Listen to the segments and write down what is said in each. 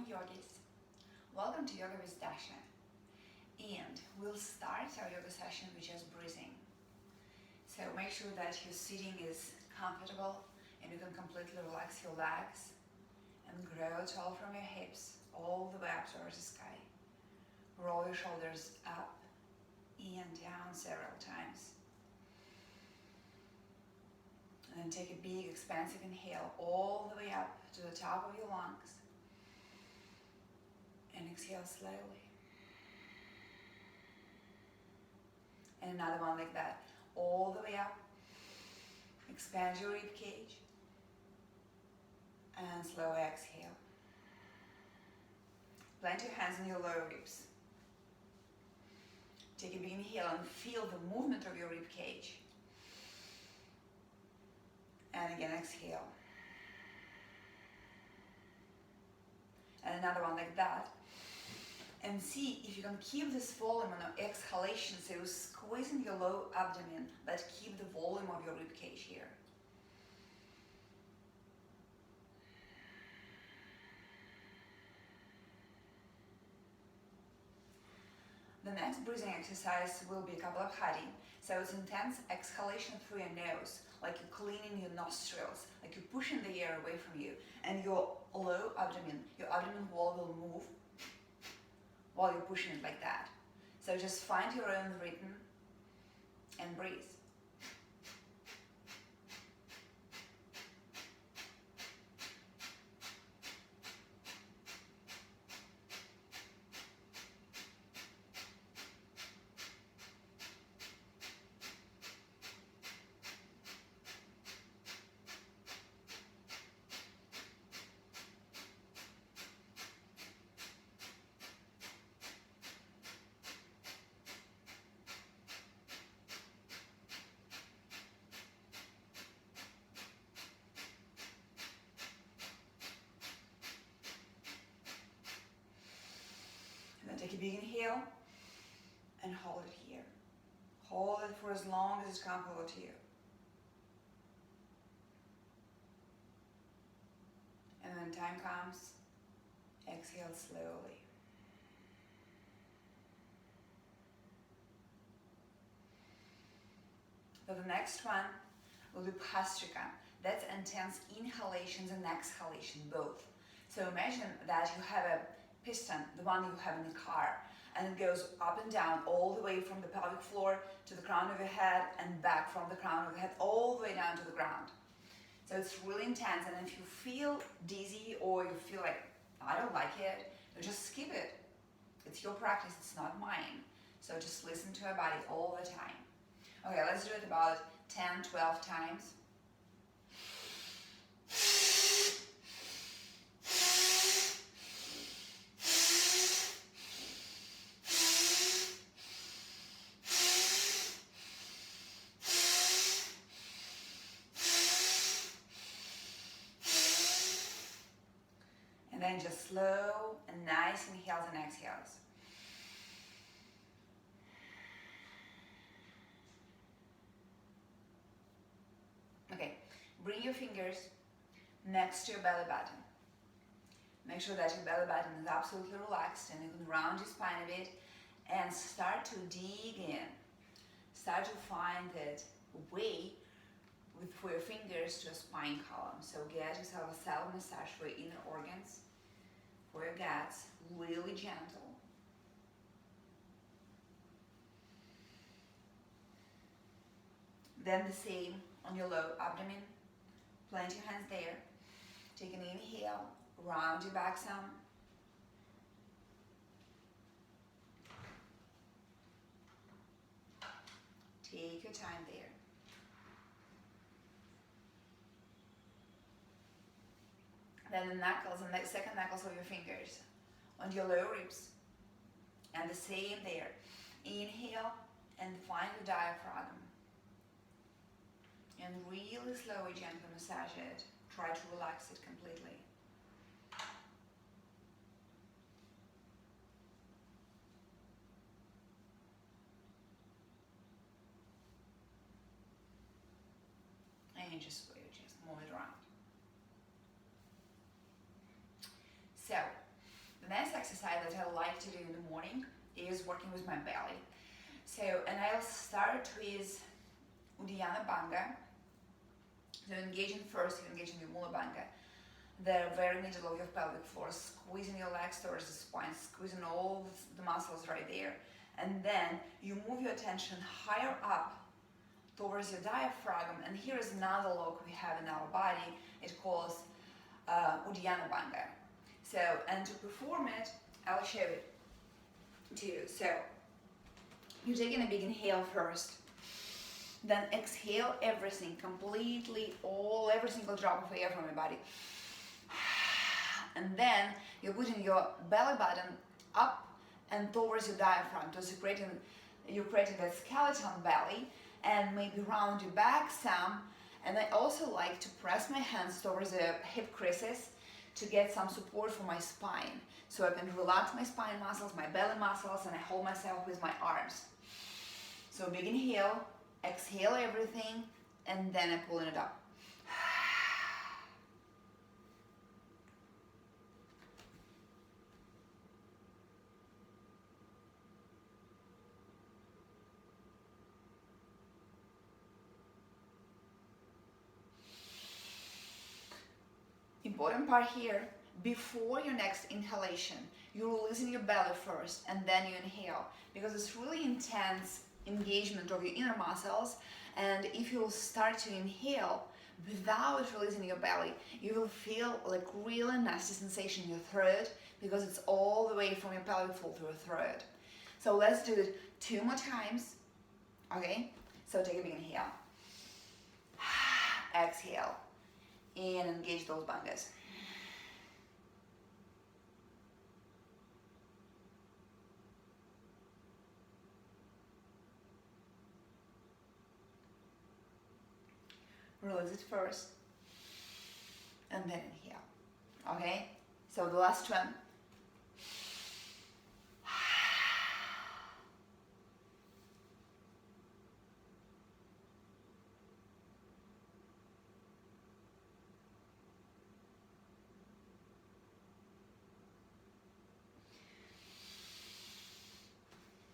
morning, yogis. Welcome to Yoga with Dasha. And we'll start our yoga session with just breathing. So make sure that your sitting is comfortable and you can completely relax your legs and grow tall from your hips all the way up towards the sky. Roll your shoulders up and down several times. And then take a big expansive inhale all the way up to the top of your lungs. And exhale slowly. And another one like that, all the way up. Expand your rib cage. And slow exhale. Plant your hands on your lower ribs. Take a big inhale and feel the movement of your rib cage. And again, exhale. And another one like that. And see if you can keep this volume on your exhalation, so you're squeezing your low abdomen, but keep the volume of your rib cage here. The next breathing exercise will be a couple of Hari. So it's intense exhalation through your nose, like you're cleaning your nostrils, like you're pushing the air away from you, and your low abdomen, your abdomen wall will move while you're pushing it like that. So just find your own rhythm and breathe. Take a big inhale and hold it here. Hold it for as long as it's comfortable to you. And when time comes, exhale slowly. So the next one will be Bhastrika. That's intense inhalations and exhalation, both. So imagine that you have a piston, the one you have in the car, and it goes up and down all the way from the pelvic floor to the crown of your head and back from the crown of your head all the way down to the ground. So it's really intense, and if you feel dizzy or you feel like, I don't like it, just skip it. It's your practice, it's not mine. So just listen to your body all the time. Okay, let's do it about 10, 12 times. And then just slow and nice inhales and exhales. Okay, bring your fingers next to your belly button. Make sure that your belly button is absolutely relaxed and you can round your spine a bit and start to dig in. Start to find that way for your fingers to a spine column. So get yourself a self massage for your inner organs, for your guts, really gentle. Then the same on your low abdomen. Plant your hands there. Take an inhale, round your back some. Take your time there. Then the knuckles, and the second knuckles of your fingers on your lower ribs. And the same there. Inhale and find the diaphragm. And really slowly, gently massage it. Try to relax it completely. And just move it around. So, like to do in the morning is working with my belly. So, and I'll start with Uddiyana Banga. So engaging first, you engage in your Mula Banga, the very middle of your pelvic floor, squeezing your legs towards the spine, squeezing all the muscles right there. And then you move your attention higher up towards your diaphragm, and here is another lock we have in our body. It calls Uddiyana Banga. So, and to perform it, I'll show it to you. So, you're taking a big inhale first, then exhale everything completely, every single drop of air from your body. And then you're putting your belly button up and towards your diaphragm, so you're creating that skeleton belly, and maybe round your back some. And I also like to press my hands towards the hip creases to get some support for my spine, so I can relax my spine muscles, my belly muscles, and I hold myself with my arms. So big inhale, exhale everything, and then I'm pulling it up. Important part here, before your next inhalation, you're releasing your belly first and then you inhale, because it's really intense engagement of your inner muscles. And if you start to inhale without releasing your belly, you will feel like really nasty sensation in your throat, because it's all the way from your pelvic floor to your throat. So let's do it 2 more times. Okay, so take a big inhale, exhale, and engage those bangas. Release it first, and then inhale. Okay, so the last one.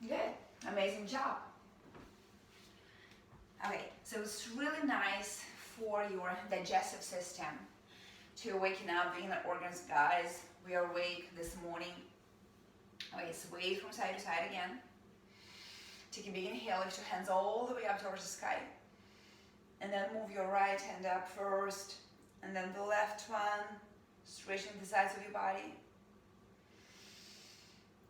Good, amazing job. Okay, so it's really nice for your digestive system to waken up the inner organs. Guys, we are awake this morning. Okay, sway from side to side again. Take a big inhale, lift your hands all the way up towards the sky. And then move your right hand up first, and then the left one, straightening the sides of your body.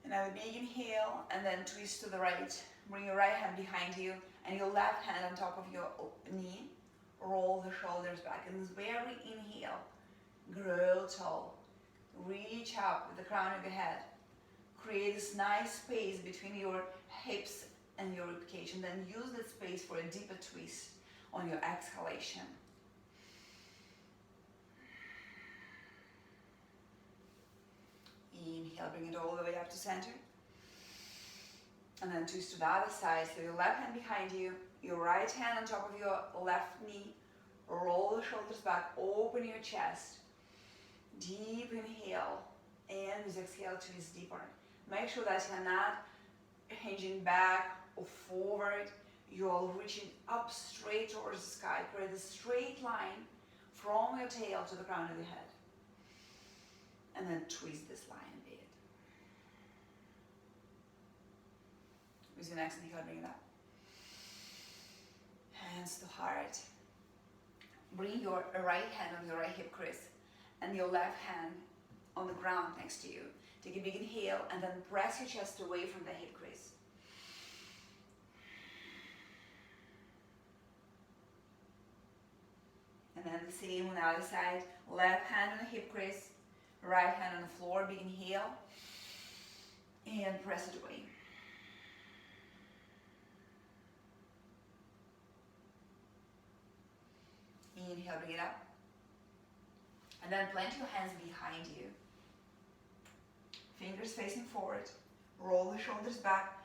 Another big inhale, and then twist to the right. Bring your right hand behind you, and your left hand on top of your knee. Roll the shoulders back. And this very inhale, grow tall. Reach up with the crown of your head. Create this nice space between your hips and your ribcage, and then use that space for a deeper twist on your exhalation. Inhale, bring it all the way up to center. And then twist to the other side. So your left hand behind you, your right hand on top of your left knee. Roll the shoulders back, open your chest. Deep inhale, and with exhale, twist deeper. Make sure that you're not hinging back or forward. You're reaching up straight towards the sky. Create a straight line from your tail to the crown of your head. And then twist this line a bit. With your next inhale, bring it up. Hands to heart. Bring your right hand on your right hip crease and your left hand on the ground next to you. Take a big inhale and then press your chest away from the hip crease. And then the same on the other side. Left hand on the hip crease, right hand on the floor. Big inhale and press it away. Inhale, bring it up. And then plant your hands behind you. Fingers facing forward. Roll the shoulders back.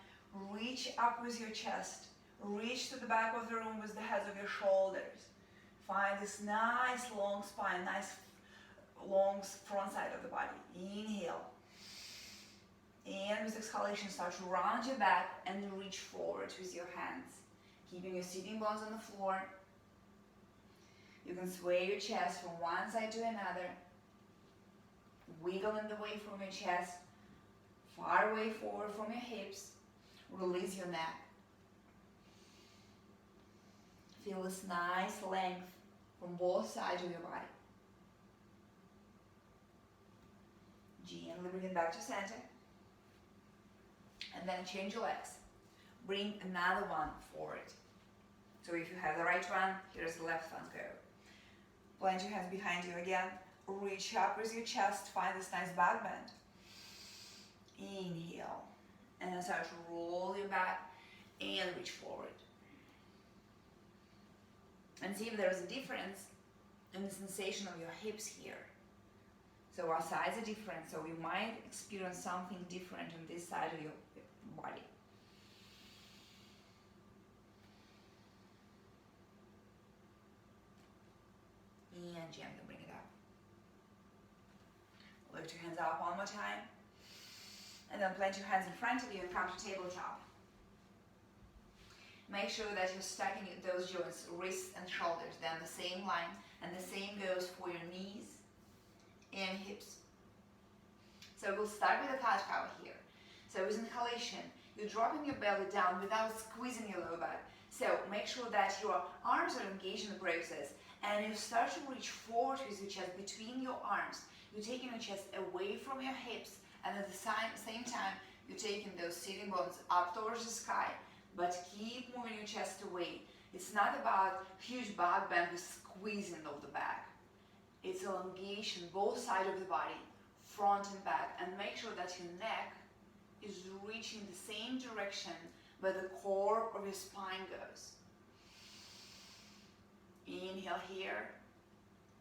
Reach up with your chest. Reach to the back of the room with the heads of your shoulders. Find this nice long spine, nice long front side of the body. Inhale. And with exhalation, start to round your back and reach forward with your hands, keeping your sitting bones on the floor. You can sway your chest from one side to another, wiggling away from your chest, far away forward from your hips. Release your neck. Feel this nice length from both sides of your body. Gently bring it back to center. And then change your legs. Bring another one forward. So if you have the right one, here's the left one, go. Plant your hands behind you again. Reach up with your chest, find this nice back bend. Inhale. And then start to roll your back and reach forward. And see if there's a difference in the sensation of your hips here. So our sides are different, so you might experience something different on this side of your body. And gently bring it up. Lift your hands up one more time. And then plant your hands in front of you and come to tabletop. Make sure that you're stacking those joints, wrists and shoulders, then the same line, and the same goes for your knees and hips. So we'll start with a cat cow here. So with inhalation, you're dropping your belly down without squeezing your lower back. So make sure that your arms are engaged in the process, and you start to reach forward with your chest between your arms. You're taking your chest away from your hips, and at the same time, you're taking those sitting bones up towards the sky, but keep moving your chest away. It's not about huge back bend with squeezing of the back. It's elongation, both sides of the body, front and back, and make sure that your neck is reaching the same direction where the core of your spine goes. Inhale here,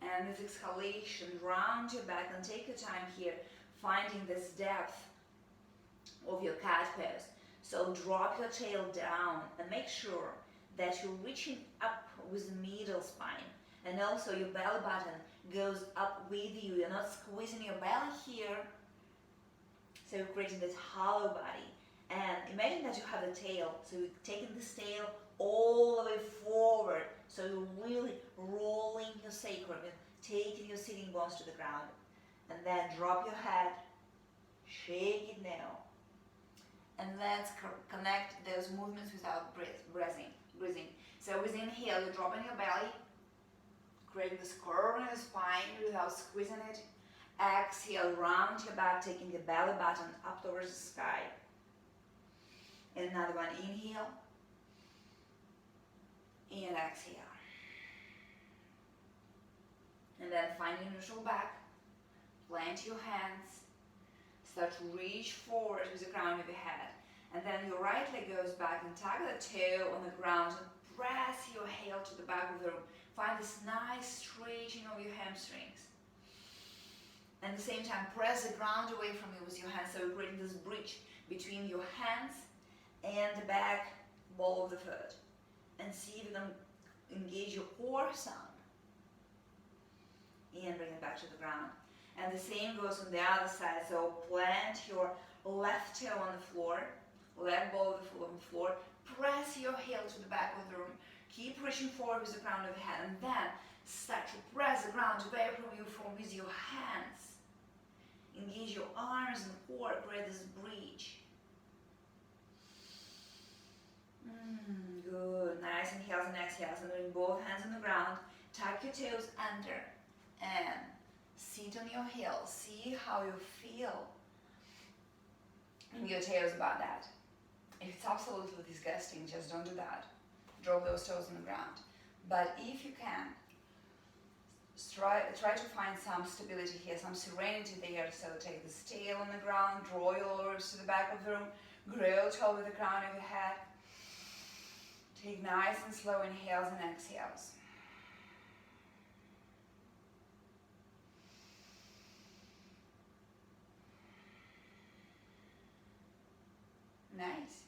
and with exhalation, round your back and take your time here, finding this depth of your cat pose. So drop your tail down and make sure that you're reaching up with the middle spine, and also your belly button goes up with you. You're not squeezing your belly here, so you're creating this hollow body. And imagine that you have a tail, so you're taking this tail all the way forward, so you're really rolling your sacrum and taking your sitting bones to the ground. And then drop your head, shake it now, and let's connect those movements without breathing. So with inhale, you're dropping your belly, creating this curve in your spine without squeezing it. Exhale, round your back, taking the belly button up towards the sky. And another one, inhale, and exhale. And then find your neutral back, plant your hands, start to reach forward with the crown of your head. And then your right leg goes back and tap the toe on the ground and press your heel to the back of the room. Find this nice stretching of your hamstrings. And at the same time, press the ground away from you with your hands, so you're creating this bridge between your hands and the back ball of the foot. And see if you can engage your core some. And bring it back to the ground. And the same goes on the other side. So plant your left toe on the floor, leg ball of the foot on the floor, press your heel to the back of the room, keep reaching forward with the crown of the head, and then start to press the ground away from you with your hands. Engage your arms and core, create this bridge. Good. Nice inhales and exhales, and bring both hands on the ground. Tuck your toes under and sit on your heels. See how you feel in your toes about that. If it's absolutely disgusting, just don't do that. Drop those toes on the ground. But if you can, try to find some stability here, some serenity there. So take the tail on the ground, draw your lowers to the back of the room, grow tall with the crown of your head. Take nice and slow inhales and exhales. Nice.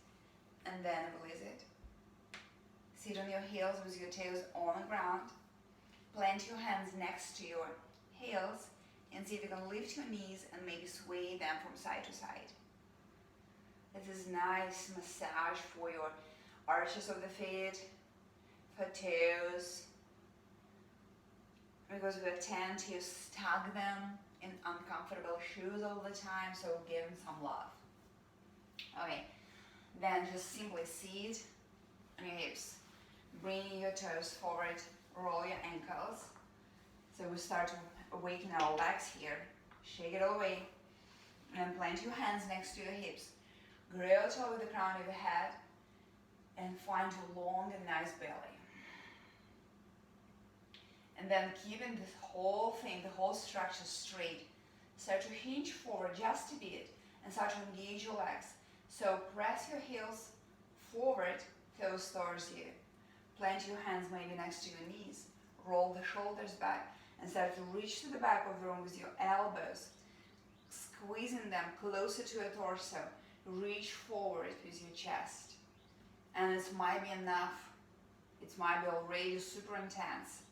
And then release it. Sit on your heels with your toes on the ground. Plant your hands next to your heels and see if you can lift your knees and maybe sway them from side to side. This is nice massage for your arches of the feet, for toes, because we tend to stuck them in uncomfortable shoes all the time, so give them some love. Okay, then just simply sit on your hips, bring your toes forward, roll your ankles. So we start to awaken our legs here. Shake it all away, and plant your hands next to your hips. Grow toward the crown of your head, and find a long and nice belly. And then keeping this whole thing, the whole structure straight. Start to hinge forward just a bit and start to engage your legs. So press your heels forward, close towards you. Plant your hands maybe next to your knees. Roll the shoulders back and start to reach to the back of the room with your elbows, squeezing them closer to your torso. Reach forward with your chest. And it might be enough. It might be already super intense.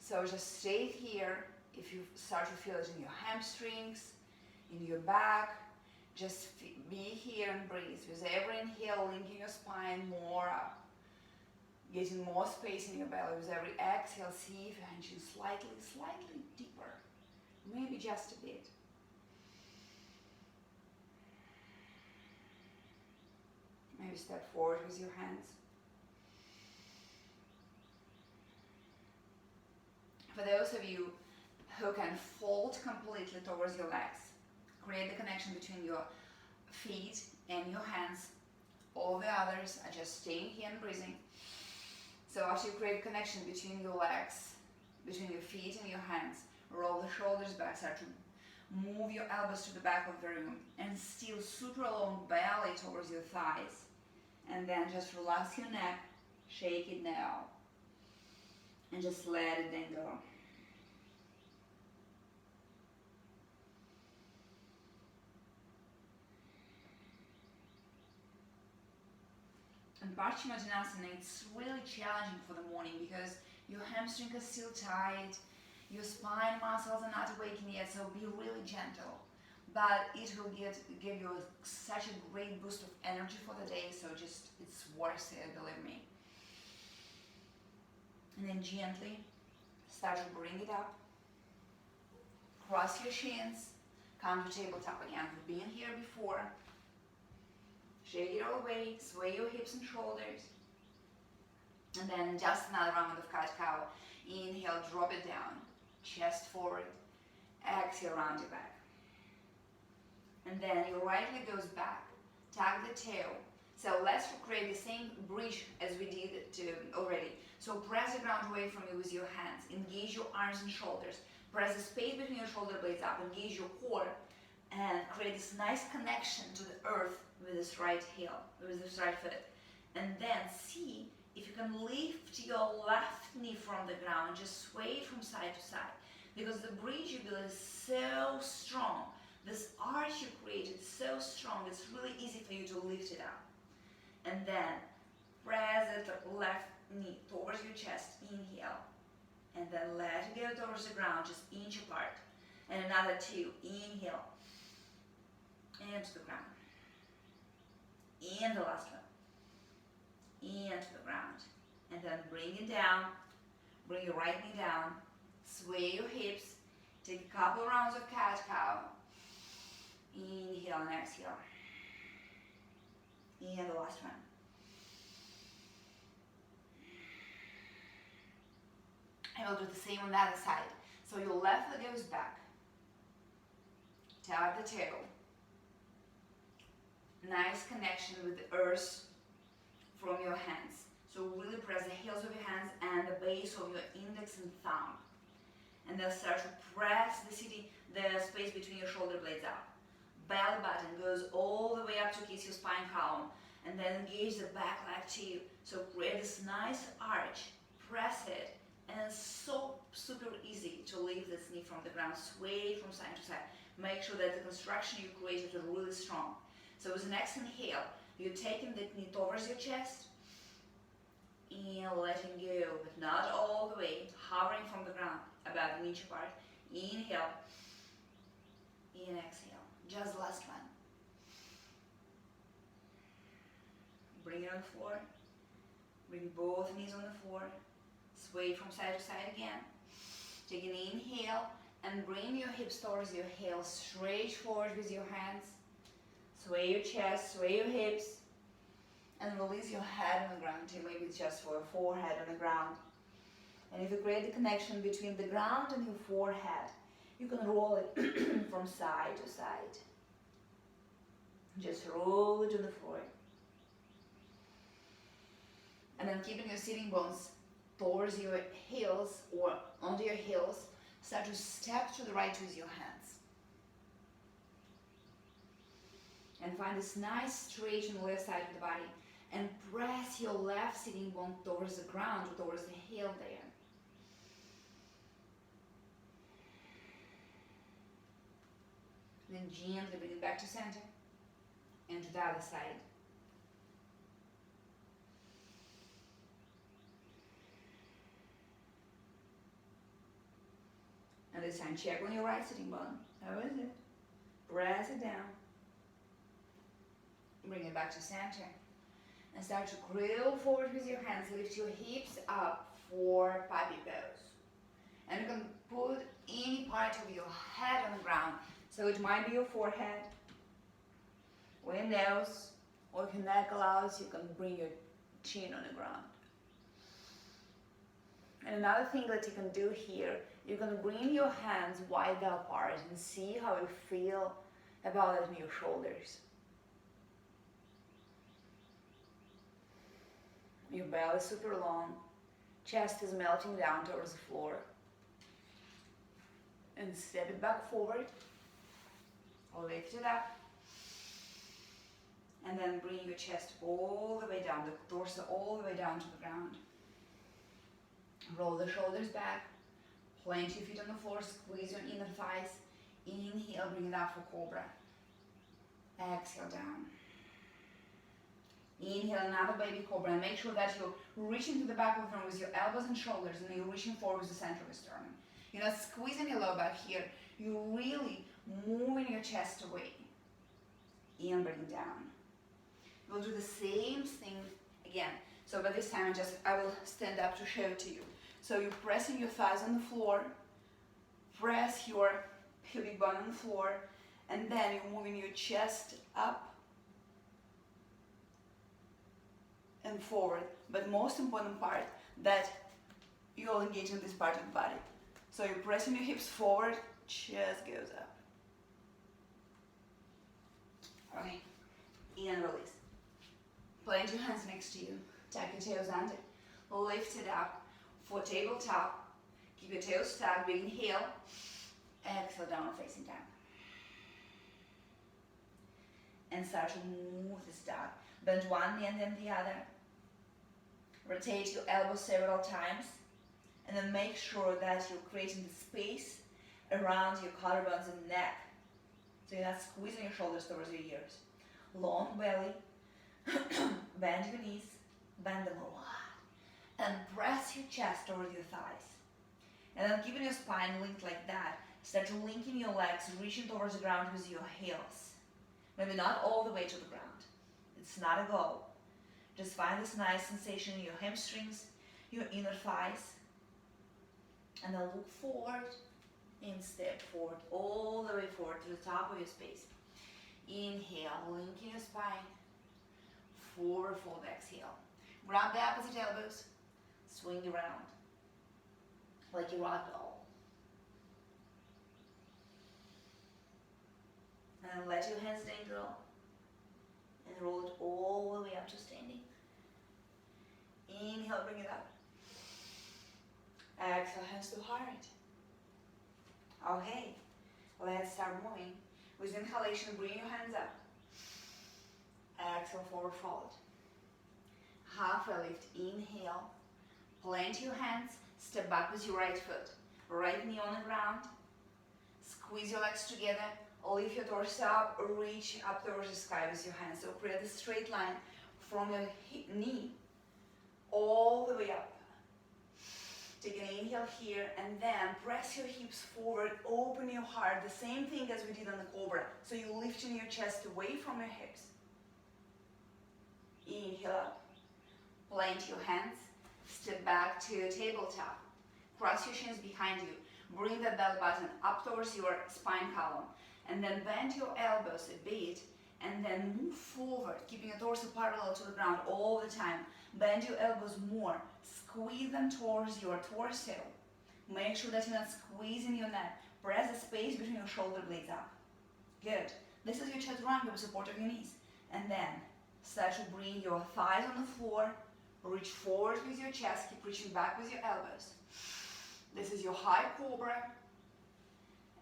So just stay here. If you start to feel it in your hamstrings, in your back, just be here and breathe. With every inhale, linking your spine more up. Getting more space in your belly. With every exhale, see if you're hunching slightly deeper. Maybe just a bit. Maybe step forward with your hands. For those of you who can fold completely towards your legs, create the connection between your feet and your hands. All the others are just staying here and breathing. So after you create a connection between your legs, between your feet and your hands, roll the shoulders back, start to move your elbows to the back of the room, and still super long belly towards your thighs. And then just relax your neck, shake it now, and just let it then go. And Paschimottanasana, it's really challenging for the morning because your hamstrings are still tight, your spine muscles are not awakened yet, so be really gentle. But it will give you such a great boost of energy for the day, so just, it's worth it, believe me. And then gently start to bring it up. Cross your shins, come to tabletop again. We've been here before. Shake it all away, sway your hips and shoulders. And then just another round of cat-cow. Inhale, drop it down, chest forward. Exhale, round it back. And then your right leg goes back, tag the tail. So let's create the same bridge as we did already. So press the ground away from you with your hands. Engage your arms and shoulders. Press the space between your shoulder blades up. Engage your core. And create this nice connection to the earth with this right heel, with this right foot. And then see if you can lift your left knee from the ground. Just sway from side to side. Because the bridge you build is so strong. This arch you created is so strong, it's really easy for you to lift it up. And then press the left knee towards your chest, inhale. And then let it go towards the ground, just inch apart. And another two, inhale. And to the ground. And the last one. And to the ground. And then bring it down. Bring your right knee down. Sway your hips. Take a couple rounds of cat-cow. Inhale and exhale. And the last one. I will do the same on the other side. So your left leg goes back. Tap the tail. Nice connection with the earth from your hands. So really press the heels of your hands and the base of your index and thumb. And then start to press the space between your shoulder blades up. Belly button goes all the way up to kiss your spine column. And then engage the back leg too. So create this nice arch. Press it. And it's so super easy to lift this knee from the ground. Sway from side to side. Make sure that the construction you created is really strong. So with the next inhale, you're taking the knee towards your chest. And letting go, but not all the way. Hovering from the ground, about an inch apart. Inhale. And exhale. Just the last one. Bring it on the floor. Bring both knees on the floor. Sway from side to side again. Take an inhale and bring your hips towards your heels. Straight forward with your hands. Sway your chest, sway your hips. And release your head on the ground. Maybe it's just for your forehead on the ground. And if you create the connection between the ground and your forehead, you can roll it from side to side. Just roll it to the floor. And then keeping your sitting bones towards your heels or onto your heels, start to step to the right with your hands. And find this nice stretch on the left side of the body. And press your left sitting bone towards the ground or towards the heel there. Then gently bring it back to center and to the other side. And this time check on your right sitting bone. How is it? Press it down. Bring it back to center. And start to grill forward with your hands. Lift your hips up for puppy pose. And you can put any part of your head on the ground. So it might be your forehead, or your nose, or if your neck allows, you can bring your chin on the ground. And another thing that you can do here, you can bring your hands wide apart and see how you feel about it in your shoulders. Your belly is super long, chest is melting down towards the floor. And step it back forward. Lift it up. And then bring your chest all the way down, the torso all the way down to the ground. Roll the shoulders back. Plant your feet on the floor, squeeze your inner thighs. Inhale, bring it up for cobra. Exhale down. Inhale, another baby cobra. And make sure that you're reaching to the back of the room with your elbows and shoulders, and you're reaching forward with the center of the sternum. You're not squeezing your lower back here. You're really moving your chest away. And bring it down. We'll do the same thing again. So by this time I will stand up to show it to you. So you're pressing your thighs on the floor. Press your pubic bone on the floor. And then you're moving your chest up and forward. But most important part, that you'll engage in this part of the body. So you're pressing your hips forward, chest goes up. Okay, and release. Plant your hands next to you. Tuck your toes under. Lift it up for tabletop. Keep your toes stuck. Big inhale. Exhale, downward facing down. And start to move this down. Bend one knee and then the other. Rotate your elbows several times. And then make sure that you're creating the space around your collarbones and neck. So you're not squeezing your shoulders towards your ears. Long belly. Bend your knees. Bend them a lot. And press your chest towards your thighs. And then keeping your spine linked like that. Start to linking your legs, reaching towards the ground with your heels. Maybe not all the way to the ground. It's not a goal. Just find this nice sensation in your hamstrings, your inner thighs. And then look forward and step forward, all the way forward to the top of your space. Inhale, linking your spine. Forward fold, exhale. Grab the opposite elbows, swing around like a rock doll. And let your hands dangle and roll it all the way up to standing. Inhale, bring it up. Exhale, hands to heart. Okay, let's start moving. With inhalation, bring your hands up. Exhale, forward fold. Halfway lift, inhale. Plant your hands, step back with your right foot. Right knee on the ground. Squeeze your legs together. Lift your torso up, reach up towards the sky with your hands. So create a straight line from your knee all the way up. Take an inhale here and then press your hips forward, open your heart. The same thing as we did on the cobra. So you're lifting your chest away from your hips. Inhale up. Plant your hands. Step back to tabletop. Cross your shins behind you. Bring that belly button up towards your spine column. And then bend your elbows a bit. And then move forward, keeping your torso parallel to the ground all the time. Bend your elbows more. Squeeze them towards your torso. Make sure that you're not squeezing your neck. Press the space between your shoulder blades up. Good. This is your chaturanga with support of your knees. And then start to bring your thighs on the floor. Reach forward with your chest. Keep reaching back with your elbows. This is your high cobra.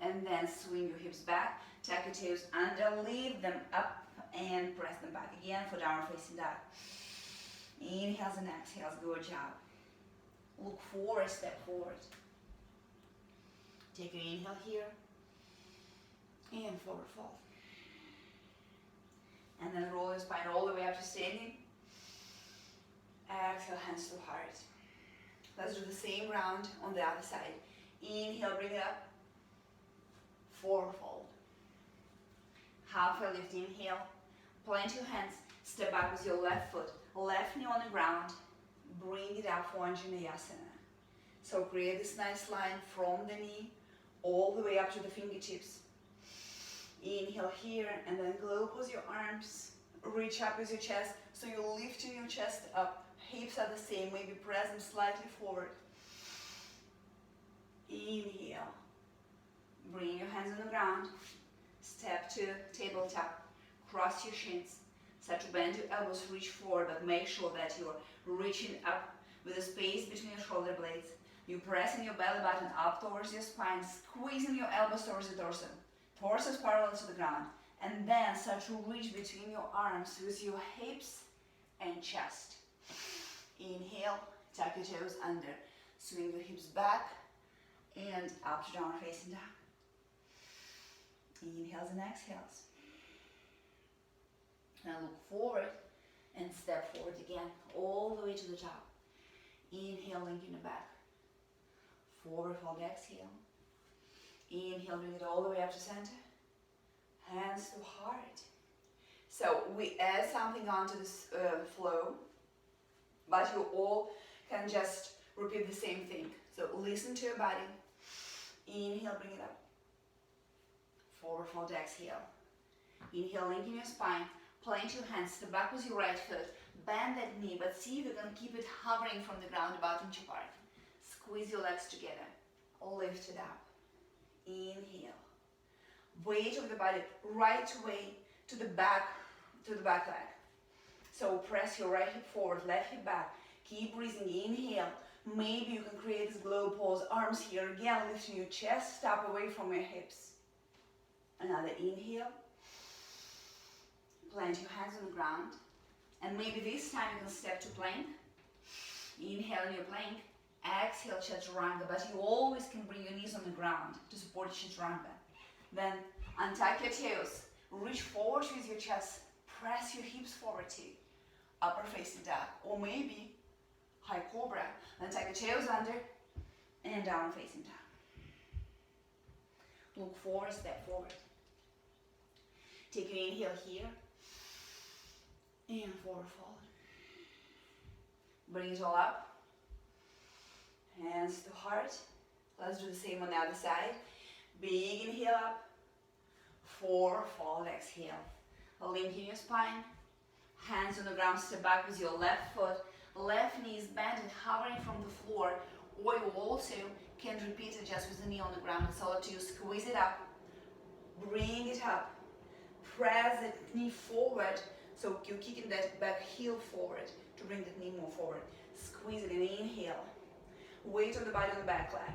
And then swing your hips back. Tuck your toes under. Lift them up and press them back again for downward facing dog. Inhales and exhales. Good job. Look forward, step forward. Take your inhale here. And forward fold. And then roll your spine all the way up to standing. Exhale, hands to heart. Let's do the same round on the other side. Inhale, bring it up. Forward fold. Halfway lift, inhale. Plant your hands. Step back with your left foot. Left knee on the ground. Bring it up for Anjaneyasana. So create this nice line from the knee all the way up to the fingertips. Inhale here and then close your arms. Reach up with your chest. So you're lifting your chest up. Hips are the same. Maybe press them slightly forward. Inhale. Bring your hands on the ground. Step to tabletop. Cross your shins. Start to bend your elbows, reach forward, but make sure that you're reaching up with the space between your shoulder blades. You're pressing your belly button up towards your spine, squeezing your elbows towards the torso. Torso is parallel to the ground. And then start to reach between your arms with your hips and chest. Inhale, tuck your toes under. Swing your hips back and up to downward facing dog. Inhales and exhales. Now look forward and step forward again, all the way to the top. Inhale, linking the back. Forward fold, exhale. Inhale, bring it all the way up to center. Hands to heart. So we add something onto this flow, but you all can just repeat the same thing. So listen to your body. Inhale, bring it up. Forward fold, exhale. Inhale, linking your spine. Plant your hands, step back with your right foot. Bend that knee, but see if you can keep it hovering from the ground about inch apart. Squeeze your legs together. Lift it up. Inhale. Weight of the body right way to the back leg. So press your right hip forward, left hip back. Keep breathing. Inhale. Maybe you can create this globe pose. Arms here again, lifting your chest up away from your hips. Another inhale. Plant your hands on the ground. And maybe this time you can step to plank. Inhale in your plank. Exhale, chaturanga. But you always can bring your knees on the ground to support chaturanga. Then untuck your toes. Reach forward with your chest. Press your hips forward too. Upper facing dog. Or maybe high cobra. Then tuck your toes under. And down facing dog. Look forward, step forward. Take your inhale here. And forward fold. Bring it all up. Hands to heart. Let's do the same on the other side. Big inhale up. Forward fold, exhale. Linking your spine. Hands on the ground, step back with your left foot. Left knee is bent and hovering from the floor. Or you also can repeat it just with the knee on the ground. It's all up to you. Squeeze it up. Bring it up. Press the knee forward. So you're kicking that back heel forward to bring the knee more forward. Squeeze it and inhale. Weight on the body on the back leg.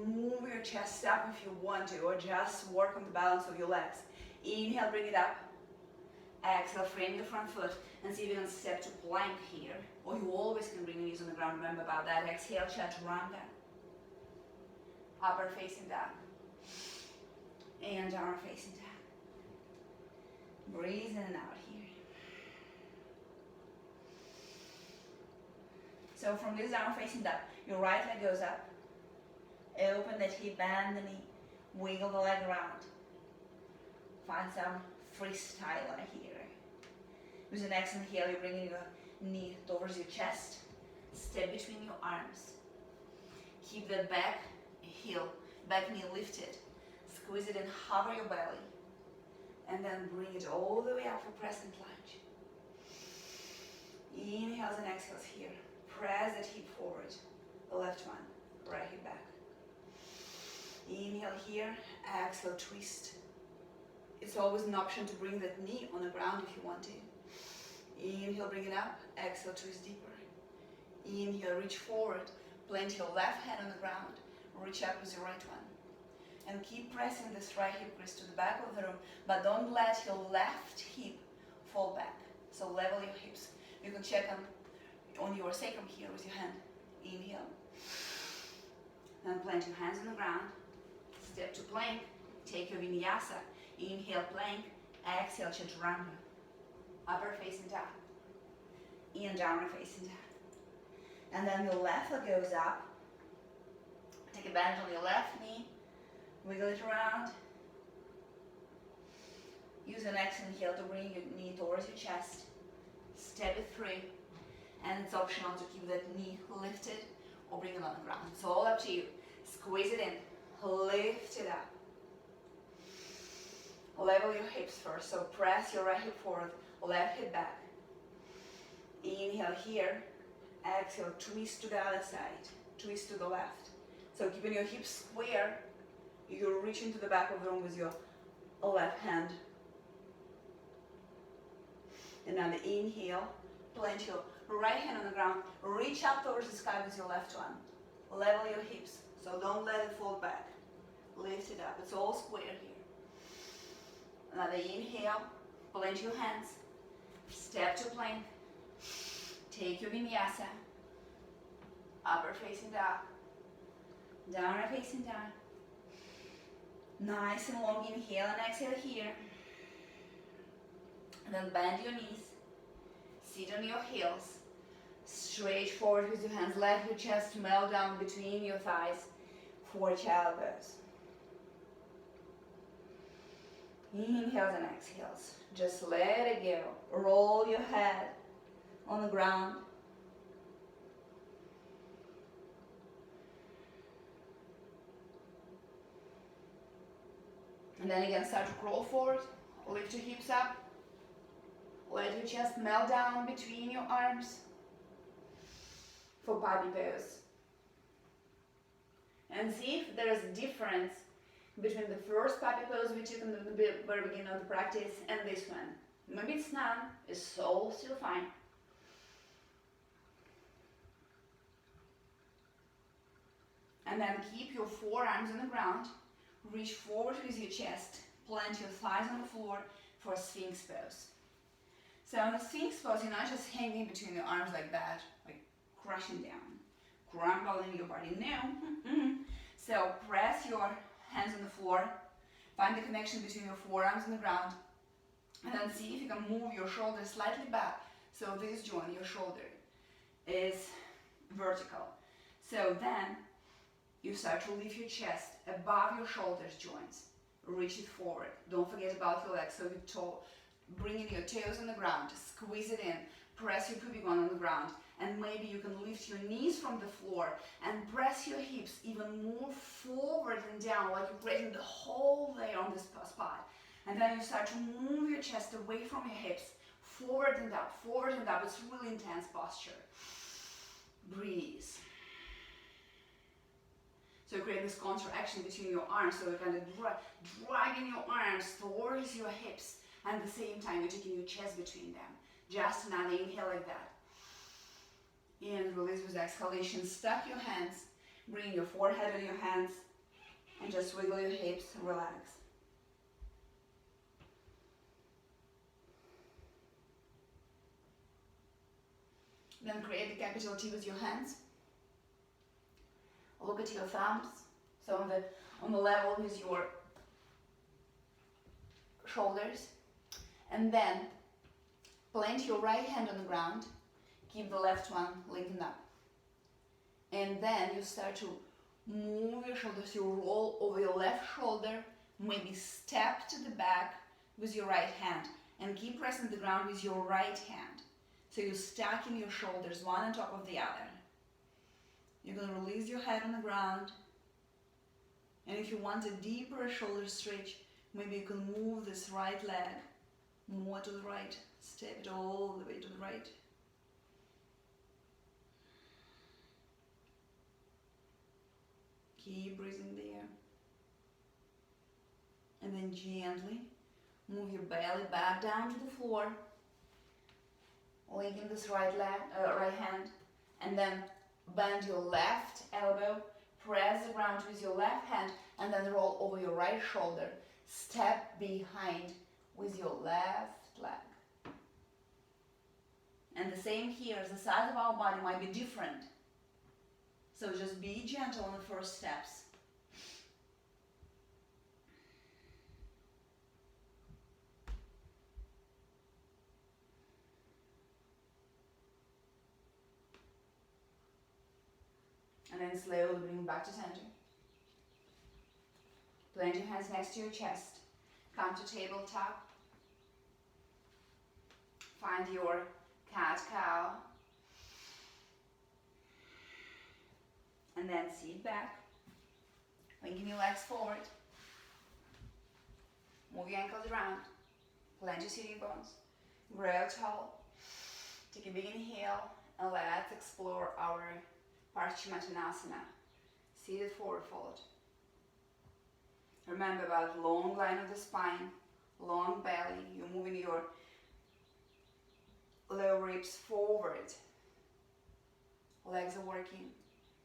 Move your chest up if you want to, or just work on the balance of your legs. Inhale, bring it up. Exhale, frame the front foot and see if you can step to plank here. Or you always can bring your knees on the ground. Remember about that. Exhale, chaturanga. Upper facing dog. And downward facing dog. Breathe in and out here. So from this downward facing dog, your right leg goes up. Open that hip, bend the knee. Wiggle the leg around. Find some freestyler here. With the next inhale, you're bringing your knee towards your chest. Step between your arms. Keep that back heel, back knee lifted. Squeeze it and hover your belly. And then bring it all the way up for crescent lunge. Inhales and exhales here. Press that hip forward. The left one, right hip back. Inhale here, exhale, twist. It's always an option to bring that knee on the ground if you want to. Inhale, bring it up. Exhale, twist deeper. Inhale, reach forward. Plant your left hand on the ground. Reach up with your right one. And keep pressing this right hip crease to the back of the room, but don't let your left hip fall back. So level your hips. You can check on your sacrum here with your hand. Inhale. Then plant your hands on the ground. Step to plank. Take your vinyasa. Inhale, plank. Exhale, chaturanga. Upper facing down. In downward facing down. And then your left leg goes up. Take a bend on your left knee. Wiggle it around. Use the next inhale to bring your knee towards your chest. Step it through. And it's optional to keep that knee lifted or bring it on the ground. It's all up to you. Squeeze it in. Lift it up. Level your hips first. So press your right hip forward, left hip back. Inhale here. Exhale, twist to the other side. Twist to the left. So keeping your hips square, you're reaching to the back of the room with your left hand. And now the inhale, plant your right hand on the ground. Reach up towards the sky with your left one. Level your hips, so don't let it fall back. Lift it up. It's all square here. Another inhale, plant your hands. Step to plank. Take your vinyasa. Upper facing down. Downward facing down. Nice and long inhale and exhale here. And then bend your knees. Sit on your heels. Straight forward with your hands. Let your chest melt down between your thighs for child pose. Inhales and exhales. Just let it go. Roll your head on the ground. And then again, start to crawl forward. Lift your hips up. Let your chest melt down between your arms for puppy pose. And see if there is a difference between the first puppy pose we took in the very beginning of the practice and this one. Maybe it's none, it's all still fine. And then keep your forearms on the ground. Reach forward with your chest. Plant your thighs on the floor for Sphinx pose. So in the Sphinx pose, you're not just hanging between your arms like that, like crushing down, crumbling your body. No. So press your hands on the floor. Find the connection between your forearms and the ground. And then see if you can move your shoulders slightly back. So this joint, your shoulder, is vertical. So then you start to lift your chest above your shoulders joints. Reach it forward. Don't forget about your legs. So you bringing your toes on the ground. Squeeze it in. Press your pubic bone on the ground. And maybe you can lift your knees from the floor and press your hips even more forward and down, like you're creating the hole there on this spot. And then you start to move your chest away from your hips, forward and up, forward and up. It's really intense posture. Breathe. So you create this contraction between your arms, so you're kind of dragging your arms towards your hips, and at the same time you're taking your chest between them. Just another inhale like that. And release with exhalation. Stack your hands, bring your forehead on your hands, and just wiggle your hips and relax. Then create the capital T with your hands. Look at your thumbs, so on the level with your shoulders. And then plant your right hand on the ground. Keep the left one linking up. And then you start to move your shoulders. You roll over your left shoulder. Maybe step to the back with your right hand. and keep pressing the ground with your right hand. So you're stacking your shoulders one on top of the other. You're going to release your head on the ground. And if you want a deeper shoulder stretch, maybe you can move this right leg more to the right. Step it all the way to the right. Keep breathing there. And then gently move your belly back down to the floor. Linking this right hand. And then bend your left elbow. Press the ground with your left hand. And then roll over your right shoulder. Step behind with your left leg. And the same here, the size of our body might be different. So just be gentle on the first steps. And then slowly bring back to center. Plant your hands next to your chest. Come to tabletop. Find your cat-cow. And then sit back. Linking your legs forward. Move your ankles around. Plant your sitting bones. Grow tall. Take a big inhale. And let's explore our Paschimottanasana. Seated forward fold. Remember about long line of the spine, long belly. You're moving your lower ribs forward. Legs are working.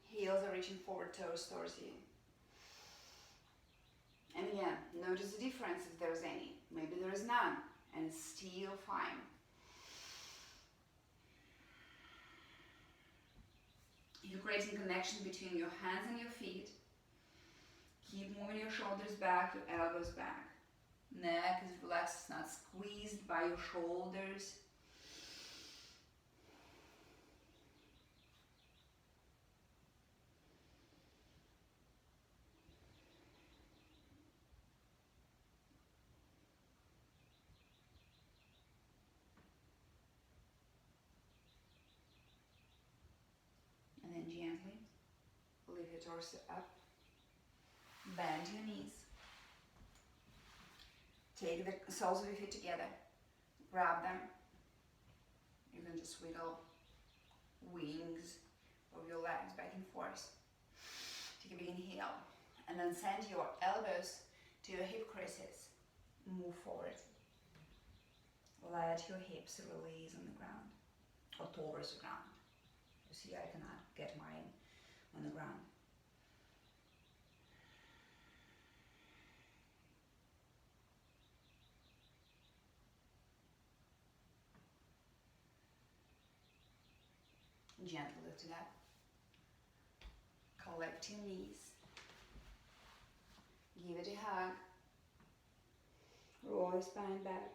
Heels are reaching forward, toes towards you. And again, notice the difference if there's any. Maybe there is none, and it's still fine. You're creating connection between your hands and your feet. Keep moving your shoulders back, your elbows back. Neck is relaxed, it's not squeezed by your shoulders. And then gently lift your torso up. Bend your knees. Take the soles of your feet together. Grab them. You can just wiggle wings of your legs back and forth. Take a big inhale. And then send your elbows to your hip creases. Move forward. Let your hips release on the ground. Or towards the ground. You see, I cannot get mine on the ground. Gently lift it up. Collect your knees. Give it a hug. Roll your spine back.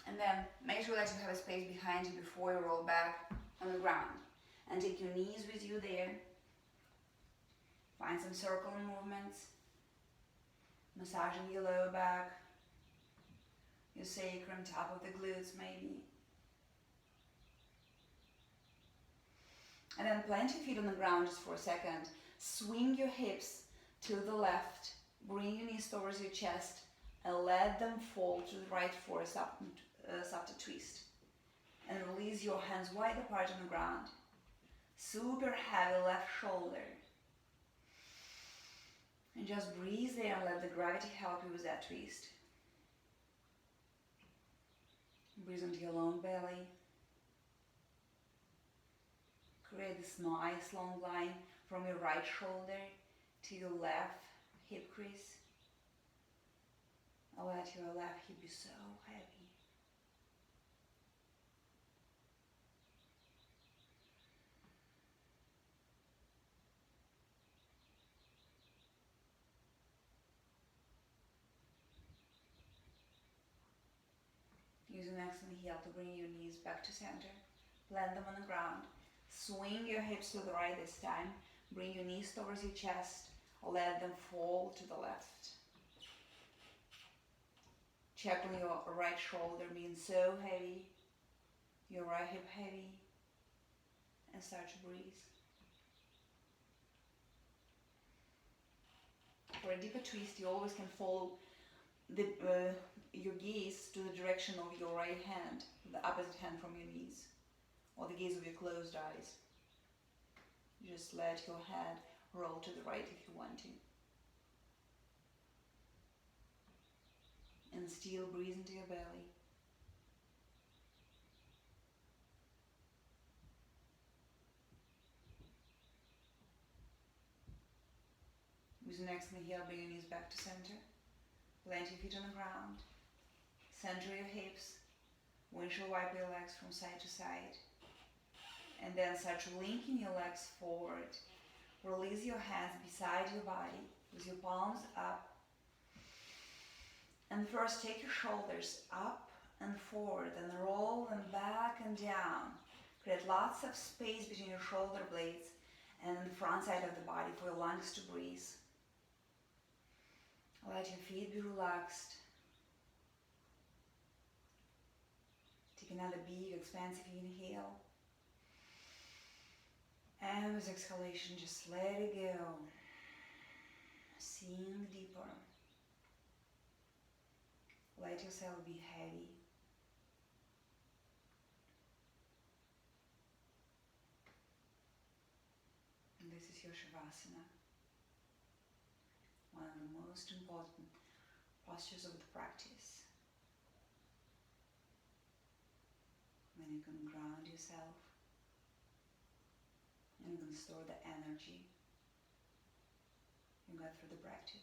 And then make sure that you have a space behind you before you roll back on the ground. And take your knees with you there. Find some circling movements. Massaging your lower back. Your sacrum, top of the glutes maybe. And then plant your feet on the ground just for a second. Swing your hips to the left. Bring your knees towards your chest and let them fall to the right for a soft twist. And release your hands wide apart on the ground. Super heavy left shoulder. And just breathe there and let the gravity help you with that twist. Breathe into your long belly. Create this nice long line from your right shoulder to your left hip crease. And let your left hip be so heavy. Use an exhale here to bring your knees back to center. Plant them on the ground. Swing your hips to the right this time. Bring your knees towards your chest. Let them fall to the left. Check on your right shoulder being so heavy, your right hip heavy, and start to breathe. For a deeper twist, you always can follow your gaze to the direction of your right hand, the opposite hand from your knees, or the gaze of your closed eyes. Just let your head roll to the right if you want to. And still breathe into your belly. With the next inhale, bring your knees back to center. Plant your feet on the ground. Center your hips. Windshield wipe your legs from side to side. And then start linking your legs forward. Release your hands beside your body with your palms up. And first take your shoulders up and forward and roll them back and down. Create lots of space between your shoulder blades and the front side of the body for your lungs to breathe. Let your feet be relaxed. Take another big, expansive inhale. And with exhalation, just let it go. Sink deeper. Let yourself be heavy. And this is your Shavasana. One of the most important postures of the practice. When you can ground yourself and you can store the energy you got through the practice.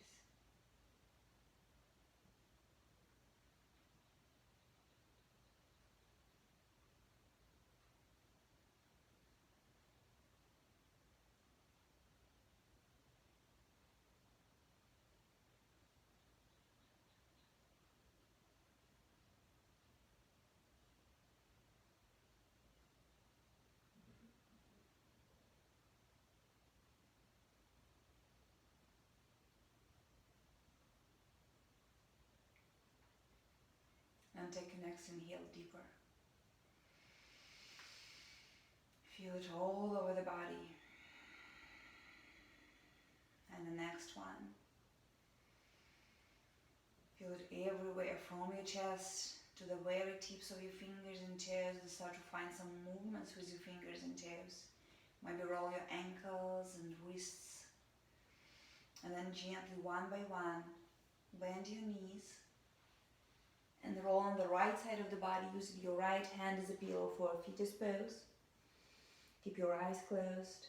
And take the next inhale deeper. Feel it all over the body. And the next one. Feel it everywhere from your chest to the very tips of your fingers and toes, and start to find some movements with your fingers and toes. Maybe roll your ankles and wrists. And then gently, one by one, bend your knees. And roll on the right side of the body using your right hand as a pillow for a fetus pose. Keep your eyes closed.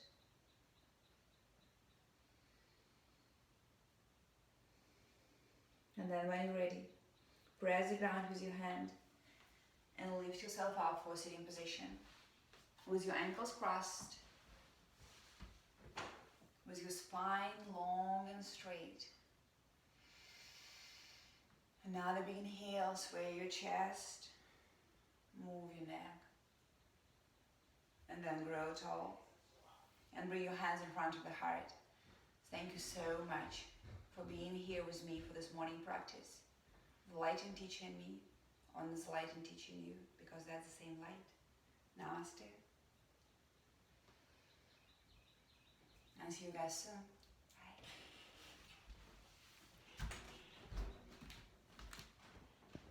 And then when you're ready, press the ground with your hand and lift yourself up for a sitting position. With your ankles crossed, with your spine long and straight. Another big inhale, sway your chest, move your neck, and then grow tall. And bring your hands in front of the heart. Thank you so much for being here with me for this morning practice. The light and teaching me on this light and teaching you, because that's the same light. Namaste. And see you guys soon.